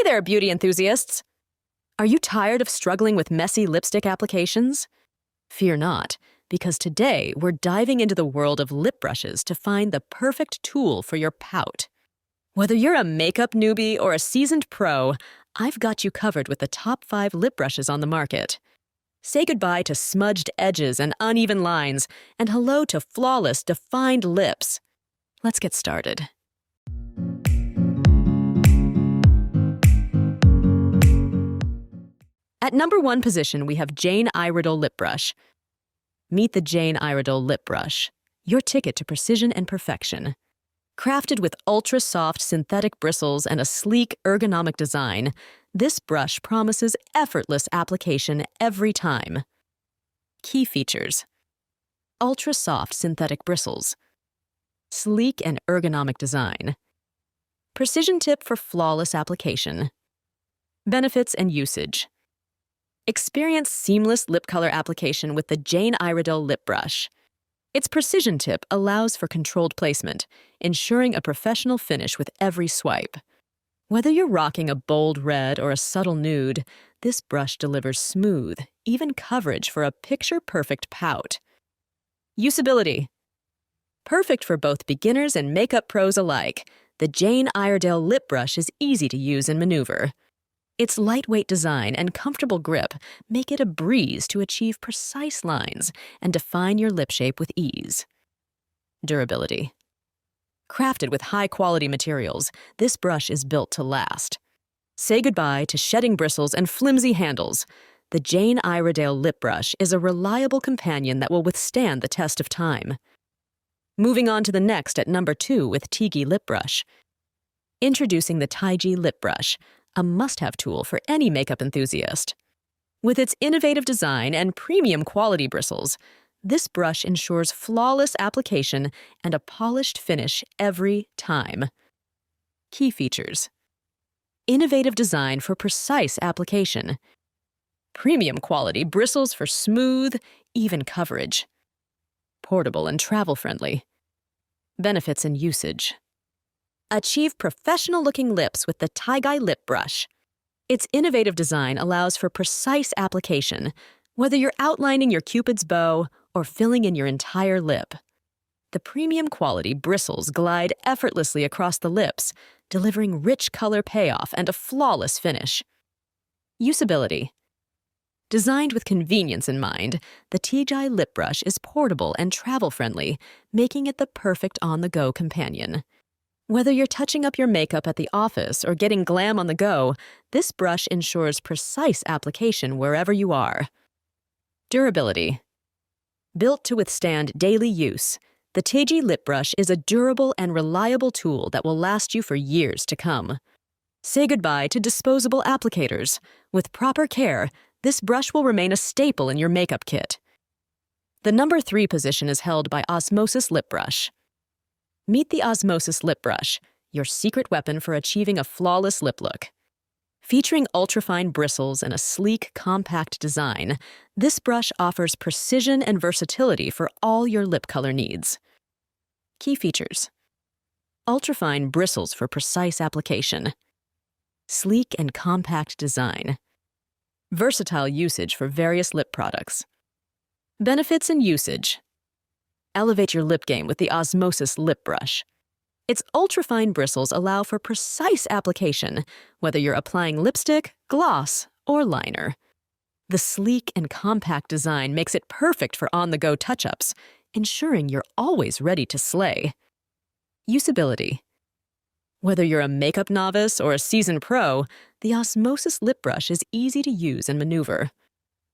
there, beauty enthusiasts! Are you tired of struggling with messy lipstick applications? Fear not, because today we're diving into the world of lip brushes to find the perfect tool for your pout. Whether you're a makeup newbie or a seasoned pro, I've got you covered with the top 5 lip brushes on the market. Say goodbye to smudged edges and uneven lines, and hello to flawless, defined lips. Let's get started. At number 1 position, we have Jane Iredale Lip Brush. Meet the Jane Iredale Lip Brush, your ticket to precision and perfection. Crafted with ultra-soft synthetic bristles and a sleek, ergonomic design, this brush promises effortless application every time. Key features: ultra-soft synthetic bristles, sleek and ergonomic design, precision tip for flawless application. Benefits and usage: experience seamless lip color application with the Jane Iredale Lip Brush. Its precision tip allows for controlled placement, ensuring a professional finish with every swipe. Whether you're rocking a bold red or a subtle nude, this brush delivers smooth, even coverage for a picture-perfect pout. Usability: perfect for both beginners and makeup pros alike, the Jane Iredale Lip Brush is easy to use and maneuver. Its lightweight design and comfortable grip make it a breeze to achieve precise lines and define your lip shape with ease. Durability: crafted with high-quality materials, this brush is built to last. Say goodbye to shedding bristles and flimsy handles. The Jane Iredale Lip Brush is a reliable companion that will withstand the test of time. Moving on to the next at number 2 with TIGI Lip Brush. Introducing the TIGI Lip Brush, a must-have tool for any makeup enthusiast. With its innovative design and premium quality bristles, this brush ensures flawless application and a polished finish every time. Key features: innovative design for precise application, premium quality bristles for smooth, even coverage, portable and travel-friendly. Benefits and usage: achieve professional-looking lips with the TIGI Lip Brush. Its innovative design allows for precise application, whether you're outlining your Cupid's bow or filling in your entire lip. The premium quality bristles glide effortlessly across the lips, delivering rich color payoff and a flawless finish. Usability: designed with convenience in mind, the TIGI Lip Brush is portable and travel-friendly, making it the perfect on-the-go companion. Whether you're touching up your makeup at the office or getting glam on the go, this brush ensures precise application wherever you are. Durability: built to withstand daily use, the TIGI Lip Brush is a durable and reliable tool that will last you for years to come. Say goodbye to disposable applicators. With proper care, this brush will remain a staple in your makeup kit. The number 3 position is held by Osmosis Lip Brush. Meet the Osmosis Lip Brush, your secret weapon for achieving a flawless lip look. Featuring ultrafine bristles and a sleek, compact design, this brush offers precision and versatility for all your lip color needs. Key features: ultrafine bristles for precise application, sleek and compact design, versatile usage for various lip products. Benefits and usage: elevate your lip game with the Osmosis Lip Brush. Its ultrafine bristles allow for precise application, whether you're applying lipstick, gloss, or liner. The sleek and compact design makes it perfect for on-the-go touch-ups, ensuring you're always ready to slay. Usability: whether you're a makeup novice or a seasoned pro, the Osmosis Lip Brush is easy to use and maneuver.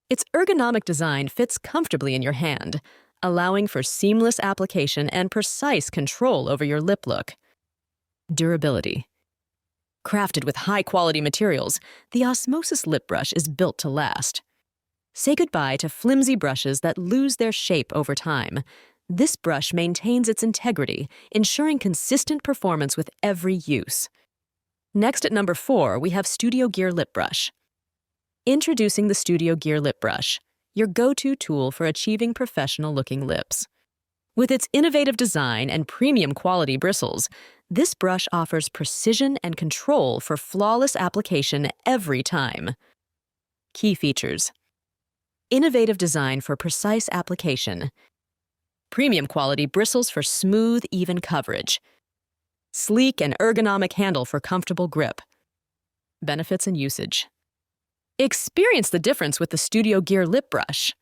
Its ergonomic design fits comfortably in your hand, allowing for seamless application and precise control over your lip look. Durability: crafted with high-quality materials, the Osmosis Lip Brush is built to last. Say goodbye to flimsy brushes that lose their shape over time. This brush maintains its integrity, ensuring consistent performance with every use. Next at number 4, we have Studio Gear Lip Brush. Introducing the Studio Gear Lip Brush, your go-to tool for achieving professional-looking lips. With its innovative design and premium quality bristles, This brush offers precision and control for flawless application every time. Key features: innovative design for precise application, premium quality bristles for smooth, even coverage, sleek and ergonomic handle for comfortable grip. Benefits and usage: experience the difference with the Studio Gear Lip Brush.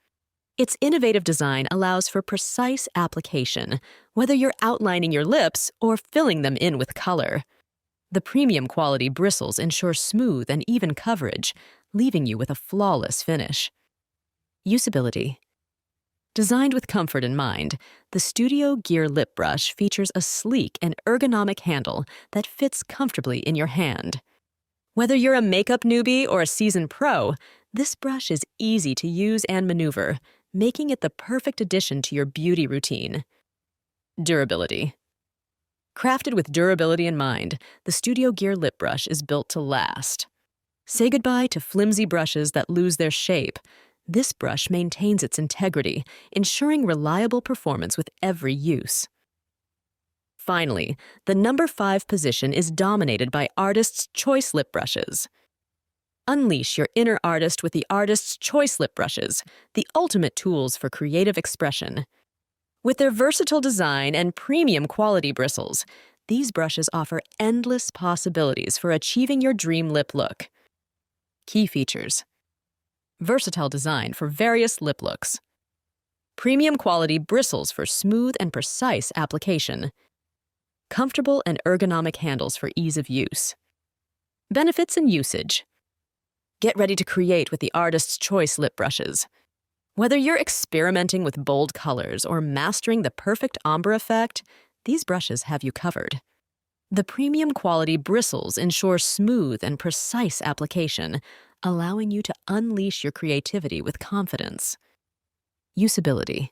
Its innovative design allows for precise application, whether you're outlining your lips or filling them in with color. The premium quality bristles ensure smooth and even coverage, leaving you with a flawless finish. Usability: designed with comfort in mind, the Studio Gear Lip Brush features a sleek and ergonomic handle that fits comfortably in your hand. Whether you're a makeup newbie or a seasoned pro, this brush is easy to use and maneuver, making it the perfect addition to your beauty routine. Durability: crafted with durability in mind, the Studio Gear Lip Brush is built to last. Say goodbye to flimsy brushes that lose their shape. This brush maintains its integrity, ensuring reliable performance with every use. Finally, the number 5 position is dominated by Artist's Choice Lip Brushes. Unleash your inner artist with the Artist's Choice Lip Brushes, the ultimate tools for creative expression. With their versatile design and premium quality bristles, these brushes offer endless possibilities for achieving your dream lip look. Key features: versatile design for various lip looks, premium quality bristles for smooth and precise application, comfortable and ergonomic handles for ease of use. Benefits and usage: get ready to create with the Artist's Choice Lip Brushes. Whether you're experimenting with bold colors or mastering the perfect ombre effect, these brushes have you covered. The premium quality bristles ensure smooth and precise application, allowing you to unleash your creativity with confidence. Usability: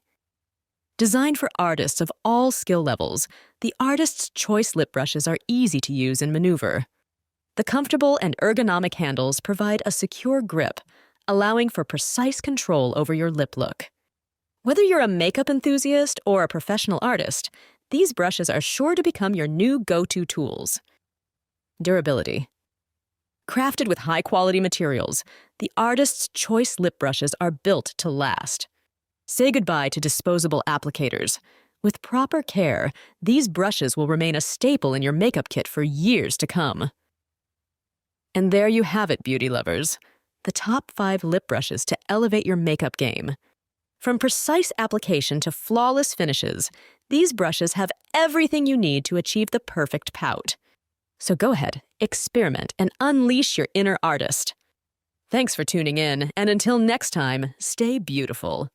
designed for artists of all skill levels, the Artist's Choice Lip Brushes are easy to use and maneuver. The comfortable and ergonomic handles provide a secure grip, allowing for precise control over your lip look. Whether you're a makeup enthusiast or a professional artist, these brushes are sure to become your new go-to tools. Durability: crafted with high-quality materials, the Artist's Choice Lip Brushes are built to last. Say goodbye to disposable applicators. With proper care, these brushes will remain a staple in your makeup kit for years to come. And there you have it, beauty lovers. The top 5 lip brushes to elevate your makeup game. From precise application to flawless finishes, these brushes have everything you need to achieve the perfect pout. So go ahead, experiment, and unleash your inner artist. Thanks for tuning in, and until next time, stay beautiful.